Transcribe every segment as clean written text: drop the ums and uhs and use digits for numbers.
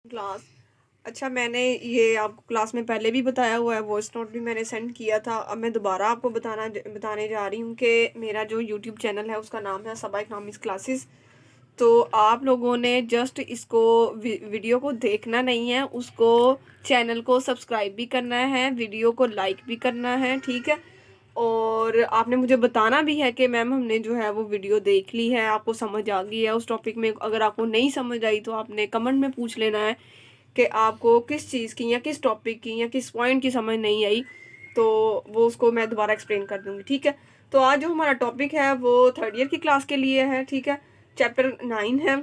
Class. अच्छा, मैंने ये आपको क्लास में पहले भी बताया हुआ है, वॉइस नोट भी मैंने सेंड किया था। अब मैं दोबारा आपको बताने जा रही हूँ कि मेरा जो यूट्यूब चैनल है उसका नाम है सबा इकनॉमिक्स क्लासेस। तो आप लोगों ने जस्ट इसको वीडियो को देखना नहीं है, उसको चैनल को सब्सक्राइब भी करना है, वीडियो को लाइक भी करना है, ठीक है। और आपने मुझे बताना भी है कि मैम हमने जो है वो वीडियो देख ली है, आपको समझ आ गई है उस टॉपिक में। अगर आपको नहीं समझ आई तो आपने कमेंट में पूछ लेना है कि आपको किस चीज़ की या किस टॉपिक की या किस पॉइंट की समझ नहीं आई, तो वो उसको मैं दोबारा एक्सप्लेन कर दूँगी, ठीक है। तो आज जो हमारा टॉपिक है वो थर्ड ईयर की क्लास के लिए है, ठीक है। चैप्टर 9 है।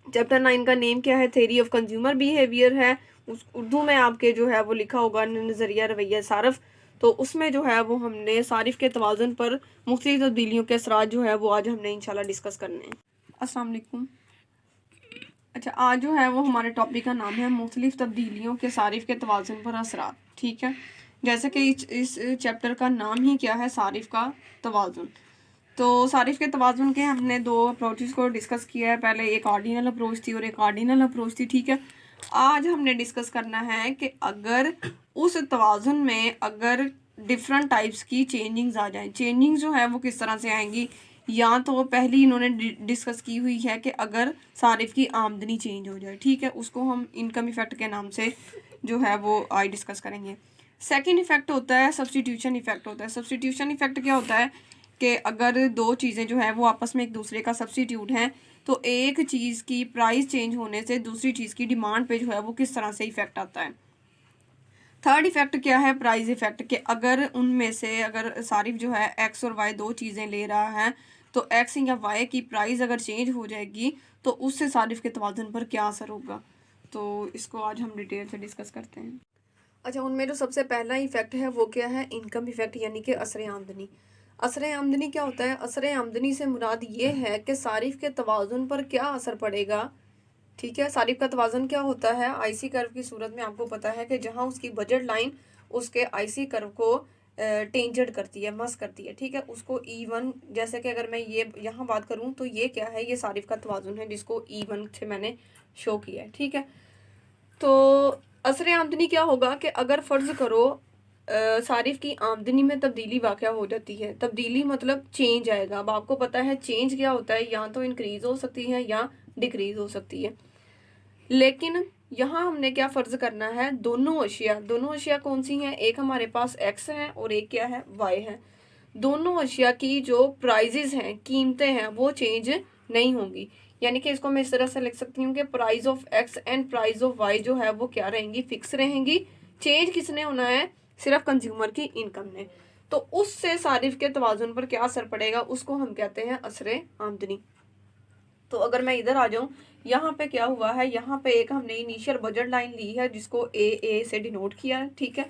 चैप्टर 9 का नेम क्या है? थ्योरी ऑफ कंज्यूमर बिहेवियर है। उस उर्दू में आपके जो है वो लिखा होगा नज़रिया रवैया सारफ। तो उसमें जो है वो हमने सारिफ के तवाज़ुन पर मुख्तलिफ तब्दीलियों के असरात जो है वो आज हमने इंशाल्लाह डिस्कस करने हैं। अस्सलाम वालेकुम। अच्छा, आज जो है वो हमारे टॉपिक का नाम है मुख्तलिफ तब्दीलियों के सारिफ के तवाज़ुन पर असरात, ठीक है। जैसे कि इस चैप्टर का नाम ही क्या है? सारिफ का तवाज़ुन। तो सारिफ के तवाज़ुन के हमने दो अप्रोचेस को डिस्कस किया है। पहले एक ऑर्डिनल अप्रोच थी और एक ऑर्डिनल अप्रोच थी, ठीक है। आज हमने डिस्कस करना है कि अगर उस तवाज़ुन में अगर डिफरेंट टाइप्स की चेंजिंग्स आ जाएं, चेंजिंग्स जो है वो किस तरह से आएंगी। या तो पहली इन्होंने डिस्कस की हुई है कि अगर सारिफ की आमदनी चेंज हो जाए, ठीक है, उसको हम इनकम इफेक्ट के नाम से जो है वो आज डिस्कस करेंगे। सेकेंड इफेक्ट होता है सब्सटीट्यूशन इफेक्ट होता है। सब्सटीट्यूशन इफेक्ट क्या होता है कि अगर दो चीज़ें जो है वो आपस में एक दूसरे का सब्सटीट्यूट हैं, तो एक चीज़ की प्राइस चेंज होने से दूसरी चीज़ की डिमांड पे जो है वो किस तरह से इफेक्ट आता है। थर्ड इफेक्ट क्या है? प्राइस इफेक्ट के अगर उनमें से अगर सारिफ जो है एक्स और वाई दो चीज़ें ले रहा है, तो एक्स या वाई की प्राइस अगर चेंज हो जाएगी तो उससे सारिफ के तवाज़ुन पर क्या असर होगा। तो इसको आज हम डिटेल से डिस्कस करते हैं। अच्छा, उनमें जो सबसे पहला इफेक्ट है वो क्या है? इनकम इफेक्ट, यानी कि असर आमदनी। असर आमदनी क्या होता है? असर आमदनी से मुराद ये है कि सारिफ के तवाज़ुन पर क्या असर पड़ेगा, ठीक है। सारिफ का तवाज़ुन क्या होता है? आईसी कर्व की सूरत में आपको पता है कि जहां उसकी बजट लाइन उसके आईसी कर्व को टेंजेंट करती है, मस करती है, ठीक है, उसको E1। जैसे कि अगर मैं ये यहाँ बात करूँ तो ये क्या है? ये सारिफ का तवाज़ुन है जिसको E1 से मैंने शो किया है, ठीक है। तो असर आमदनी क्या होगा कि अगर फ़र्ज़ करो सारिफ की आमदनी में तब्दीली वाक़या हो जाती है। तब्दीली मतलब चेंज आएगा। अब आपको पता है चेंज क्या होता है, या तो इंक्रीज़ हो सकती है या डिक्रीज़ हो सकती है। लेकिन यहाँ हमने क्या फ़र्ज़ करना है? दोनों अशिया कौन सी हैं? एक हमारे पास एक्स है और एक क्या है? वाई है। दोनों अशिया की जो प्राइजेज़ हैं, कीमतें हैं, वो चेंज नहीं होंगी। यानी कि इसको मैं इस तरह से लिख सकती हूँ कि price of X and price of Y जो है वो क्या रहेंगी? फिक्स रहेंगी। चेंज किसने होना है? सिर्फ कंज्यूमर की इनकम ने। तो उससे सारिफ के तवाज़ुन पर क्या असर पड़ेगा? उसको हम कहते हैं असर आमदनी। तो अगर मैं इधर आ जाऊं, यहाँ पे क्या हुआ है? यहाँ पे एक हमने इनिशियल बजट लाइन ली है जिसको ए से डिनोट किया है, ठीक है।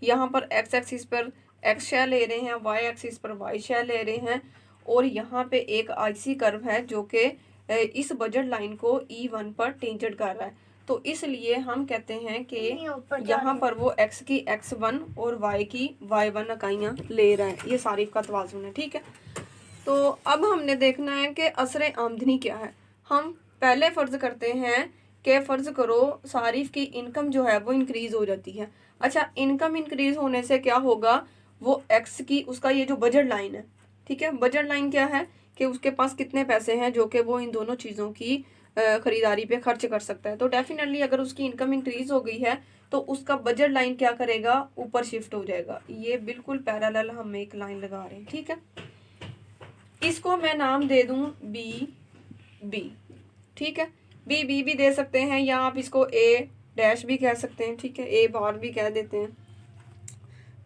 यहाँ पर एक्स एक्सिस पर एक्स शेयर ले रहे हैं, वाई एक्सिस पर वाई शेयर ले रहे हैं, और यहाँ पे एक आईसी कर्व है जो कि इस बजट लाइन को E1 पर टेंजेंट कर रहा है। तो इसलिए हम कहते हैं कि यहाँ पर वो एक्स की x1 और वाई की y1 इकाइयाँ ले रहा है। ये सारिफ का तवाज़ुन है, ठीक है। तो अब हमने देखना है कि असर आमदनी क्या है। हम पहले फ़र्ज़ करते हैं कि फ़र्ज़ करो सारिफ की इनकम जो है वो इंक्रीज़ हो जाती है। अच्छा, इनकम इंक्रीज़ होने से क्या होगा? वो एक्स की उसका ये जो बजट लाइन है, ठीक है, बजट लाइन क्या है कि उसके पास कितने पैसे हैं जो कि वो इन दोनों चीज़ों की ख़रीदारी पे खर्च कर सकता है। तो डेफिनेटली अगर उसकी इनकम इंक्रीज़ हो गई है तो उसका बजट लाइन क्या करेगा? ऊपर शिफ्ट हो जाएगा। ये बिल्कुल पैरेलल हम एक लाइन लगा रहे हैं, ठीक है। इसको मैं नाम दे दूं बी, ठीक है। बी भी दे सकते हैं या आप इसको ए डैश भी कह सकते हैं, ठीक है, ए बार भी कह देते हैं।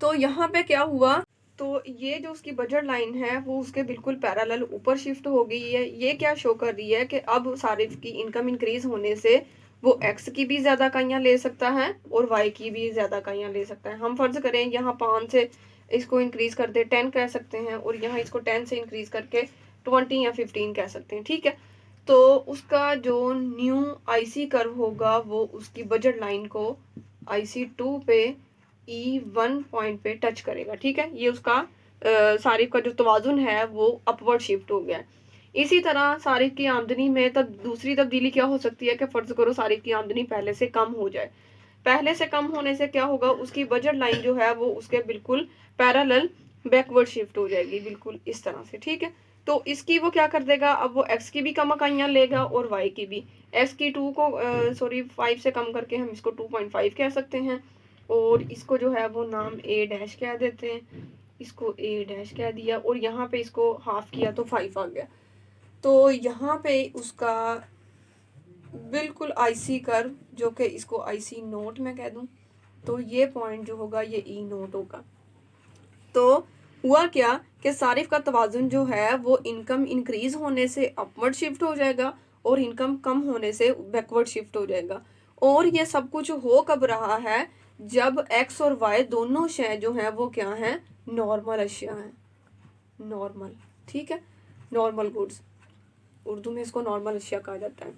तो यहाँ पे क्या हुआ? तो ये जो उसकी बजट लाइन है वो उसके बिल्कुल पैरेलल ऊपर शिफ्ट हो गई है। ये क्या शो कर रही है कि अब सारिफ की इनकम इंक्रीज होने से वो एक्स की भी ज़्यादा इकाइयाँ ले सकता है और वाई की भी ज़्यादा इकाइयाँ ले सकता है। हम फर्ज करें यहाँ 5 से इसको इंक्रीज कर दे 10 कह सकते हैं, और यहाँ इसको 10 से इंक्रीज करके 20 या 15 कह सकते हैं, ठीक है। तो उसका जो न्यू आईसी कर्व होगा वो उसकी बजट लाइन को IC2 पे E1 पॉइंट पे टच करेगा, ठीक है। ये उसका सारिफ का जो तवाज़ुन है वो अपवर्ड शिफ्ट हो गया है। इसी तरह सारिफ की आमदनी में तब दूसरी तब्दीली क्या हो सकती है कि फ़र्ज़ करो सारिफ की आमदनी पहले से कम हो जाए। पहले से कम होने से क्या होगा, उसकी बजट लाइन जो है वो उसके बिल्कुल पैरेलल बैकवर्ड शिफ्ट हो जाएगी, बिल्कुल इस तरह से, ठीक है। तो इसकी वो क्या कर देगा, अब वो एक्स की भी कम इकाइयाँ लेगा और वाई की भी। एक्स की 2 को 5 से कम करके हम इसको 2.5 कह सकते हैं, और इसको जो है वो नाम ए डैश कह देते हैं, इसको ए डैश कह दिया, और यहाँ पे इसको हाफ किया तो 5 आ गया। तो यहाँ पे उसका बिल्कुल आईसी कर्व, जो कि इसको आईसी नोट मैं कह दूं, तो ये पॉइंट जो होगा ये ई नोट होगा। तो हुआ क्या कि सारिफ का तवाजुन जो है वो इनकम इंक्रीज होने से अपवर्ड शिफ्ट हो जाएगा और इनकम कम होने से बैकवर्ड शिफ्ट हो जाएगा। और ये सब कुछ हो कब रहा है, जब एक्स और वाई दोनों शय जो हैं वो क्या हैं, नॉर्मल अशिया हैं, नॉर्मल, ठीक है, नॉर्मल गुड्स, उर्दू में इसको नॉर्मल अशिया कहा जाता है।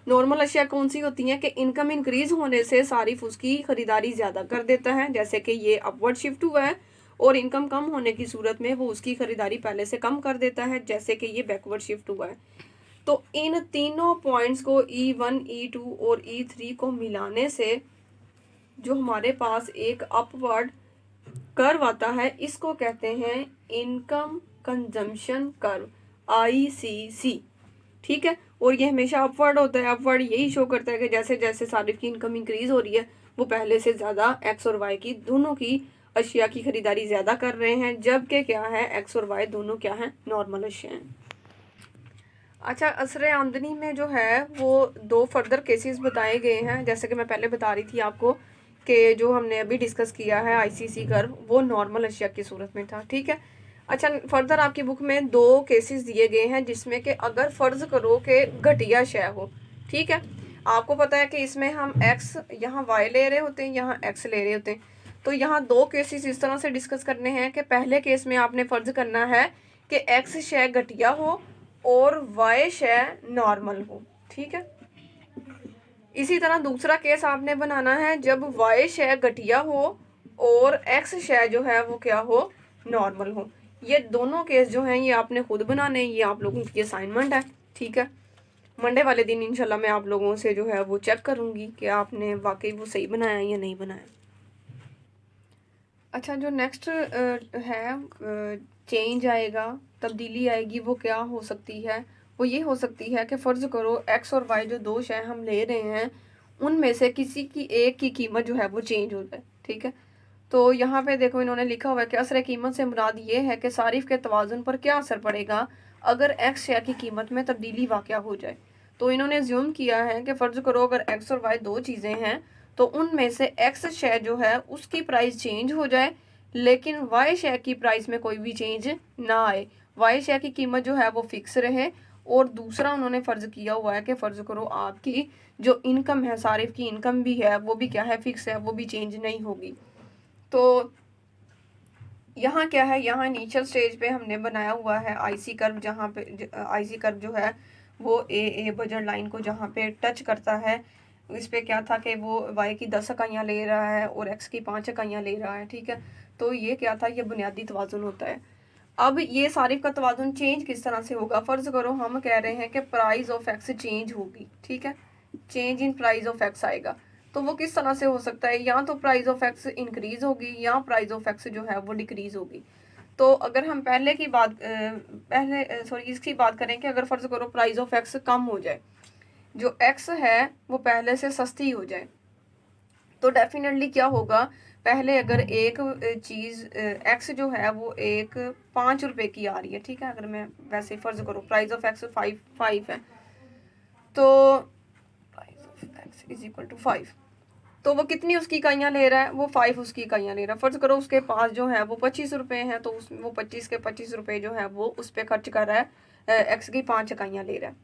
नॉर्मल अशिया कौन सी होती हैं कि इनकम इंक्रीज होने से सारिफ उसकी खरीदारी ज़्यादा कर देता है, जैसे कि ये अपवर्ड शिफ्ट हुआ है, और इनकम कम होने की सूरत में वो उसकी खरीदारी पहले से कम कर देता है, जैसे कि ये बैकवर्ड शिफ्ट हुआ है। तो इन तीनों पॉइंट्स को E1, E2 और E3 को मिलाने से जो हमारे पास एक अपवर्ड कर्व आता है, इसको कहते हैं इनकम कंजम्पशन कर्व, ICC, ठीक है। और ये हमेशा अपवर्ड होता है। अपवर्ड यही शो करता है कि जैसे जैसे सारिफ की इनकम इंक्रीज हो रही है, वो पहले से ज़्यादा एक्स और वाई की दोनों की अशिया की खरीदारी ज़्यादा कर रहे हैं, जबकि क्या है, एक्स और वाई दोनों क्या है, नॉर्मल अशिया हैं। अच्छा, असर आमदनी में जो है वो 2 फर्दर केसेस बताए गए हैं, जैसे कि मैं पहले बता रही थी आपको कि जो हमने अभी डिस्कस किया है ICC कर्व, वो नॉर्मल अशिया की सूरत में था, ठीक है। अच्छा, फर्दर आपकी बुक में 2 केसेस दिए गए हैं जिसमें कि अगर फ़र्ज़ करो कि घटिया शय हो, ठीक है। आपको पता है कि इसमें हम एक्स यहाँ वाई ले रहे होते हैं, यहाँ एक्स ले रहे होते हैं। तो यहाँ 2 केसेस इस तरह से डिस्कस करने हैं कि पहले केस में आपने फ़र्ज़ करना है कि एक्स शय घटिया हो और वाई शय नॉर्मल हो, ठीक है। इसी तरह दूसरा केस आपने बनाना है जब वाई शय घटिया हो और एक्स शय जो है वो क्या हो, नॉर्मल हो। ये दोनों केस जो हैं ये आपने खुद बनाने हैं, ये आप लोगों की असाइनमेंट है, ठीक है। मंडे वाले दिन इंशाल्लाह मैं आप लोगों से जो है वो चेक करूँगी कि आपने वाकई वो सही बनाया या नहीं बनाया। अच्छा, जो नेक्स्ट है चेंज आएगा, तब्दीली आएगी, वो क्या हो सकती है, वो ये हो सकती है कि फ़र्ज़ करो एक्स और वाई जो 2 शय हम ले रहे हैं, उनमें से किसी की एक की कीमत जो है वो चेंज हो जाए, ठीक है। तो यहाँ पे देखो इन्होंने लिखा हुआ है कि असर कीमत से मुराद ये है कि सारिफ के तवाज़ुन पर क्या असर पड़ेगा अगर एक्स शय की कीमत में तब्दीली वाक़या हो जाए। तो इन्होंने ज़्यूम किया है कि फ़र्ज़ करो अगर एक्स और वाई 2 चीज़ें हैं, तो उनमें से एक्स शय जो है उसकी प्राइस चेंज हो जाए, लेकिन वाई शय की प्राइस में कोई भी चेंज ना आए, वाई शय की कीमत जो है वो फिक्स रहे। और दूसरा उन्होंने फ़र्ज़ किया हुआ है कि फ़र्ज़ करो आपकी जो इनकम है, सारिफ की इनकम भी है, वो भी क्या है, फिक्स है, वो भी चेंज नहीं होगी। तो यहाँ क्या है, यहाँ इनिशियल स्टेज पे हमने बनाया हुआ है आईसी कर्व, जहाँ पे आईसी कर्व जो है वो ए बजट लाइन को जहाँ पे टच करता है, इस पे क्या था कि वो वाई की 10 इकाइयाँ ले रहा है और एक्स की 5 इकाइयाँ ले रहा है, ठीक है। तो ये क्या था, ये बुनियादी तवाज़ुन होता है। अब ये सारिफ का तवाज़ुन चेंज किस तरह से होगा, फ़र्ज़ करो हम कह रहे हैं कि प्राइस ऑफ एक्स चेंज होगी, ठीक है, change in price of x आएगा। तो वो किस तरह से हो सकता है, या तो प्राइस ऑफ एक्स इंक्रीज होगी या प्राइस ऑफ एक्स जो है वो डिक्रीज होगी। तो अगर हम पहले की बात इसकी बात करें कि अगर फ़र्ज़ करो प्राइस ऑफ एक्स कम हो जाए, जो एक्स है वो पहले से सस्ती हो जाए, तो डेफिनेटली क्या होगा, पहले अगर एक चीज़ एक्स जो है वो एक 5 रुपए की आ रही है, ठीक है, अगर मैं वैसे फ़र्ज़ करो प्राइस ऑफ एक्स 5 है, तो price of X is equal to 5, तो वो कितनी उसकी इकाइयाँ ले रहा है, वो 5 उसकी इकाइयाँ ले रहा है। फ़र्ज़ करो उसके पास जो है वो 25 रुपये हैं, तो उसमें वो 25 के 25 रुपये जो है वो उस पर खर्च कर रहा है, एक्स की 5 इकाइयाँ ले रहा है।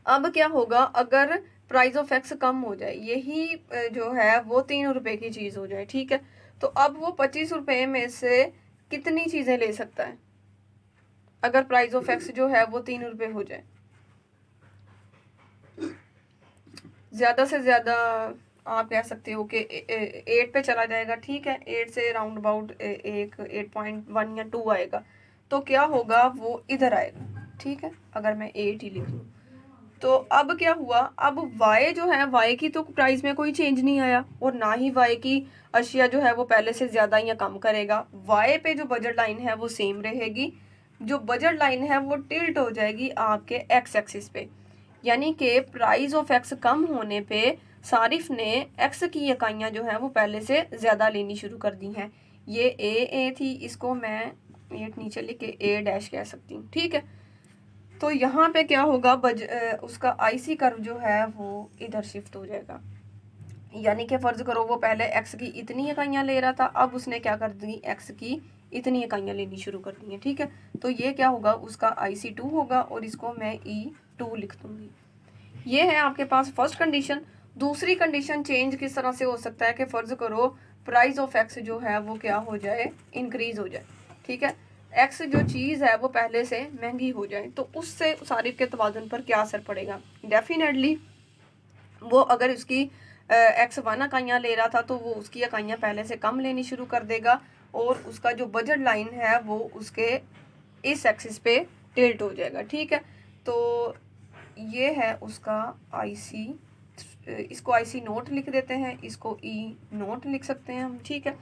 अब क्या होगा अगर प्राइस ऑफ एक्स कम हो जाए, यही जो है वो 3 रुपये की चीज़ हो जाए, ठीक है। तो अब वो 25 रुपये में से कितनी चीज़ें ले सकता है अगर प्राइस ऑफ एक्स जो है वो 3 रुपये हो जाए, ज़्यादा से ज़्यादा आप कह सकते हो कि 8 पे चला जाएगा, ठीक है, 8 से राउंड अबाउट एक 8.1 या 2 आएगा। तो क्या होगा, वो इधर आएगा, ठीक है, अगर मैं 8 ही लिख लूँ तो अब क्या हुआ, अब y जो है, y की तो प्राइस में कोई चेंज नहीं आया और ना ही y की अशिया जो है वो पहले से ज़्यादा या कम करेगा। y पे जो बजट लाइन है वो सेम रहेगी, जो बजट लाइन है वो टिल्ट हो जाएगी आपके x एक्सिस पे, यानी कि प्राइस ऑफ x कम होने पे सारिफ ने x की इकाइयाँ जो है वो पहले से ज़्यादा लेनी शुरू कर दी हैं। ये a थी, इसको मैं ये नीचे लिख के a डैश कह सकती हूँ, ठीक है। तो यहाँ पे क्या होगा, उसका आईसी कर्व जो है वो इधर शिफ्ट हो जाएगा, यानी कि फ़र्ज़ करो वो पहले एक्स की इतनी इकाइयाँ ले रहा था, अब उसने क्या कर दी, एक्स की इतनी इकाइयाँ लेनी शुरू कर दी हैं, ठीक है। तो ये क्या होगा, उसका IC2 होगा और इसको मैं E2 लिख दूँगी। ये है आपके पास फर्स्ट कंडीशन। दूसरी कंडीशन चेंज किस तरह से हो सकता है कि फ़र्ज़ करो प्राइस ऑफ एक्स जो है वो क्या हो जाए, इंक्रीज़ हो जाए, ठीक है। एक्स जो चीज़ है वो पहले से महंगी हो जाए, तो उससे सारिफ के तवाज़ुन पर क्या असर पड़ेगा। डेफिनेटली वो अगर उसकी एक्स 1 इकाइयाँ ले रहा था तो वो उसकी इकाइयाँ पहले से कम लेनी शुरू कर देगा और उसका जो बजट लाइन है वो उसके इस एक्सिस पे टिल्ट हो जाएगा, ठीक है। तो ये है उसका IC, इसको IC नोट लिख देते हैं, इसको E नोट लिख सकते हैं हम, ठीक है।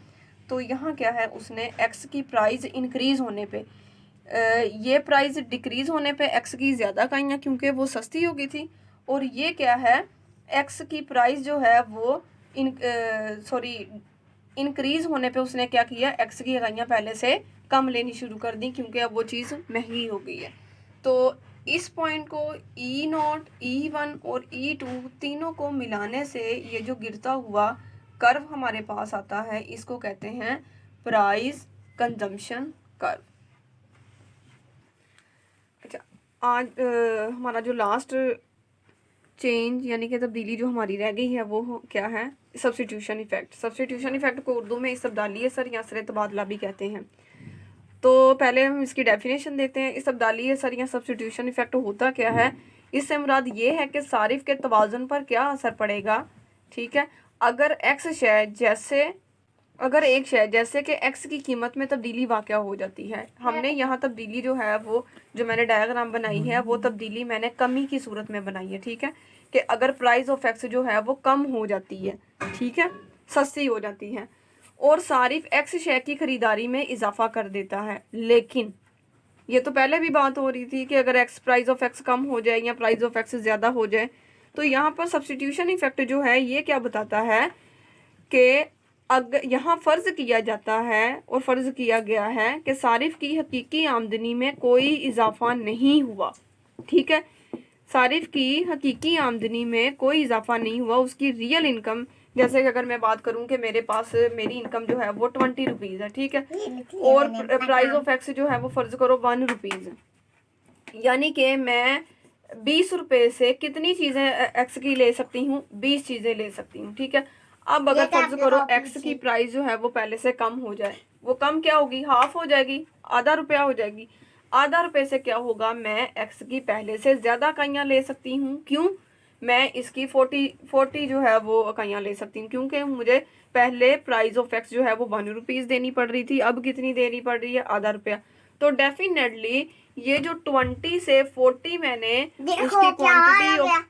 तो यहाँ क्या है, उसने एक्स की प्राइस इंक्रीज़ होने पे, ये प्राइस डिक्रीज़ होने पे एक्स की ज़्यादा इकाइयाँ क्योंकि वो सस्ती हो गई थी, और ये क्या है, एक्स की प्राइस जो है वो इंक्रीज़ होने पे उसने क्या किया, एक्स की इकाइयाँ पहले से कम लेनी शुरू कर दी क्योंकि अब वो चीज़ महंगी हो गई है। तो इस पॉइंट को E0, E1 और E2 तीनों को मिलाने से ये जो गिरता हुआ कर्व हमारे पास आता है, इसको कहते हैं प्राइस कंजम्पशन कर्व। अच्छा, आज हमारा जो लास्ट चेंज यानी कि तब्दीली जो हमारी रह गई है वो क्या है, सब्स्टिट्यूशन इफेक्ट। सब्स्टिट्यूशन इफेक्ट को उर्दू में इस्तबदाली असर या असर तबादला भी कहते हैं। तो पहले हम इसकी डेफिनेशन देते हैं। इस्तबदाली असर या सब्स्टिट्यूशन इफेक्ट होता क्या है, इससे मुराद ये है कि सारिफ के तवाज़ुन पर क्या असर पड़ेगा, ठीक है। अगर एक्स शय जैसे, अगर एक शय जैसे कि एक्स की कीमत में तब्दीली वाक़या हो जाती है, हमने यहाँ तब्दीली जो है वो जो मैंने डायग्राम बनाई है वो तब्दीली मैंने कमी की सूरत में बनाई है, ठीक है। कि अगर प्राइस ऑफ एक्स जो है वो कम हो जाती है, ठीक है, सस्ती हो जाती है और सारिफ एक्स शय की ख़रीदारी में इजाफा कर देता है। लेकिन ये तो पहले भी बात हो रही थी कि अगर एक्स प्राइस ऑफ एक्स कम हो जाए या प्राइस ऑफ एक्स ज़्यादा हो जाए, तो यहाँ पर सब्स्टिट्यूशन इफेक्ट जो है ये क्या बताता है कि अगर यहाँ फ़र्ज़ किया जाता है और फ़र्ज़ किया गया है कि सारिफ की हकीकी आमदनी में कोई इजाफा नहीं हुआ, ठीक है। सारिफ की हकीकी आमदनी में कोई इजाफा नहीं हुआ, उसकी रियल इनकम, जैसे कि अगर मैं बात करूं कि मेरे पास मेरी इनकम जो है वो 20 रुपीज़ है, ठीक है, और प्राइस ऑफ एक्स जो है वो फ़र्ज़ करो 1 रुपीज़ है, यानी कि मैं 20 रुपये से कितनी चीज़ें एक्स की ले सकती हूँ, 20 चीज़ें ले सकती हूँ, ठीक है। अब अगर फ़र्ज़ करो एक्स की प्राइस जो है वो पहले से कम हो जाए, वो कम क्या होगी, हाफ हो जाएगी, आधा रुपया हो जाएगी। आधा रुपये से क्या होगा, मैं एक्स की पहले से ज़्यादा इकाइयाँ ले सकती हूँ। क्यों, मैं इसकी 40 जो है वो इकाइयाँ ले सकती हूँ क्योंकि मुझे पहले प्राइस ऑफ एक्स जो है वो 1 रुपीज़ देनी पड़ रही थी, अब कितनी देनी पड़ रही है, आधा रुपया। तो डेफिनेटली ये जो 20 से 40 मैंने उसकी क्वांटिटी ऑफ,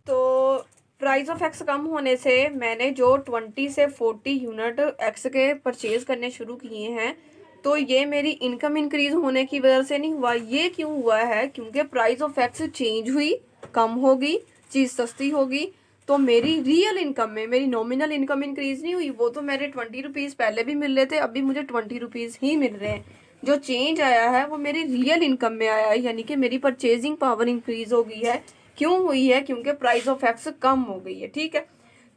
तो प्राइस ऑफ एक्स कम होने से मैंने जो 20 से 40 यूनिट एक्स के परचेज़ करने शुरू किए हैं, तो ये मेरी इनकम इंक्रीज़ होने की वजह से नहीं हुआ। ये क्यों हुआ है, क्योंकि प्राइस ऑफ एक्स चेंज हुई, कम होगी, चीज़ सस्ती होगी, तो मेरी रियल इनकम में मेरी नॉमिनल इनकम इंक्रीज़ नहीं हुई। वो तो मेरे 20 रुपीज़ पहले भी मिल रहे थे, अभी मुझे 20 रुपीज़ ही मिल रहे हैं। जो चेंज आया है वो मेरी रियल इनकम में आया है, यानी कि मेरी परचेजिंग पावर इंक्रीज़ हो गई है। क्यों हुई है, क्योंकि प्राइस ऑफ एक्स कम हो गई है, ठीक है।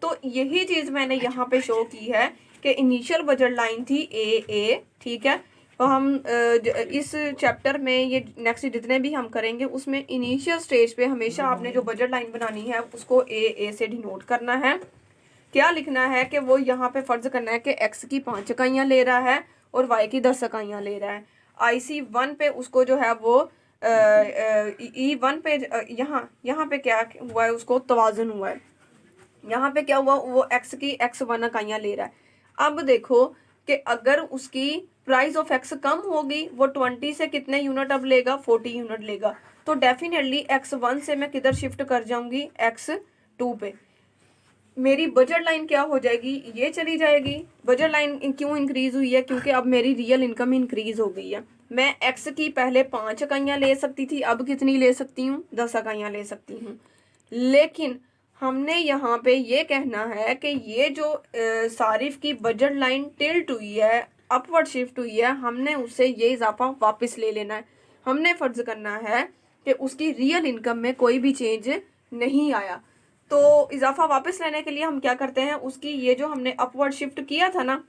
तो यही चीज़ मैंने यहाँ पे शो की है कि इनिशियल बजट लाइन थी AA, ठीक है। तो हम इस चैप्टर में ये नेक्स्ट जितने भी हम करेंगे उसमें इनिशियल स्टेज पे हमेशा आपने जो बजट लाइन बनानी है उसको AA से डिनोट करना है। क्या लिखना है कि वो यहाँ पे फ़र्ज़ करना है कि एक्स की 5 इकाइयाँ ले रहा है और वाई की 10 इकाइयाँ ले रहा है। IC1 पे उसको जो है वो E1 पे यहाँ पे क्या हुआ है, उसको तवाज़ुन हुआ है। यहाँ पे क्या हुआ, वो एक्स की X1 इकाइयाँ ले रहा है। अब देखो कि अगर उसकी प्राइस ऑफ एक्स कम होगी, वो 20 से कितने यूनिट अब लेगा, 40 यूनिट लेगा। तो डेफिनेटली x1 से मैं किधर शिफ्ट कर जाऊंगी, x2 पे। मेरी बजट लाइन क्या हो जाएगी, ये चली जाएगी। बजट लाइन क्यों इंक्रीज हुई है, क्योंकि अब मेरी रियल इनकम इंक्रीज हो गई है। मैं x की पहले 5 इकाइयाँ ले सकती थी, अब कितनी ले सकती हूँ, 10 इकाइयाँ ले सकती हूँ। लेकिन हमने यहाँ पे ये कहना है कि ये जो सारिफ की बजट लाइन टिल्ट हुई है, अपवर्ड शिफ्ट हुई है, हमने उससे ये इजाफा वापस ले लेना है। हमने फर्ज करना है कि उसकी रियल इनकम में कोई भी चेंज नहीं आया। तो इजाफा वापस लेने के लिए हम क्या करते हैं, उसकी ये जो हमने अपवर्ड शिफ्ट किया था ना,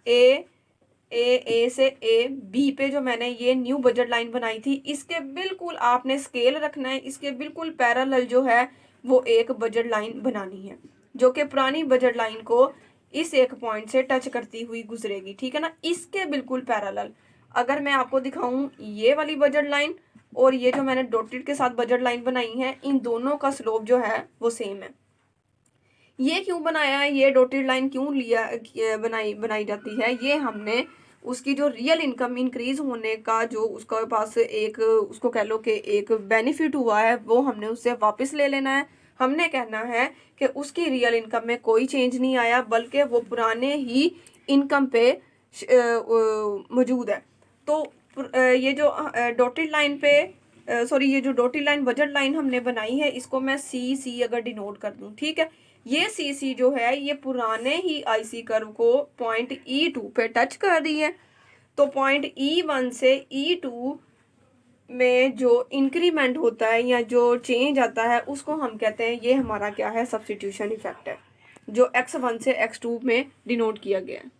ए से ए बी पे जो मैंने ये न्यू बजट लाइन बनाई थी, इसके बिल्कुल आपने स्केल रखना है। इसके बिल्कुल पैरेलल जो है वो एक बजट लाइन बनानी है, जो कि पुरानी बजट लाइन को इस एक पॉइंट से टच करती हुई गुजरेगी, ठीक है ना, इसके बिल्कुल पैरेलल। अगर मैं आपको दिखाऊं ये वाली बजट लाइन और ये जो मैंने डॉटेड के साथ बजट लाइन बनाई है, इन दोनों का स्लोप जो है वो सेम है। ये क्यों बनाया है, ये डॉटेड लाइन क्यों बनाई जाती है, ये हमने उसकी जो रियल इनकम इंक्रीज होने का जो उसका पास एक, उसको कह लो कि एक बेनिफिट हुआ है, वो हमने उससे वापस ले लेना है। हमने कहना है कि उसकी रियल इनकम में कोई चेंज नहीं आया, बल्कि वो पुराने ही इनकम पे मौजूद है। तो ये जो डॉटेड लाइन पे ये जो डॉटेड लाइन बजट लाइन हमने बनाई है, इसको मैं सी अगर डिनोट कर दूं, ठीक है, ये सी जो है ये पुराने ही आईसी कर्व को पॉइंट E2 पे टच कर रही है। तो पॉइंट E1 से E2 में जो इंक्रीमेंट होता है या जो चेंज आता है, उसको हम कहते हैं, ये हमारा क्या है, सब्स्टिट्यूशन इफेक्ट है, जो x1 से x2 में डिनोट किया गया है।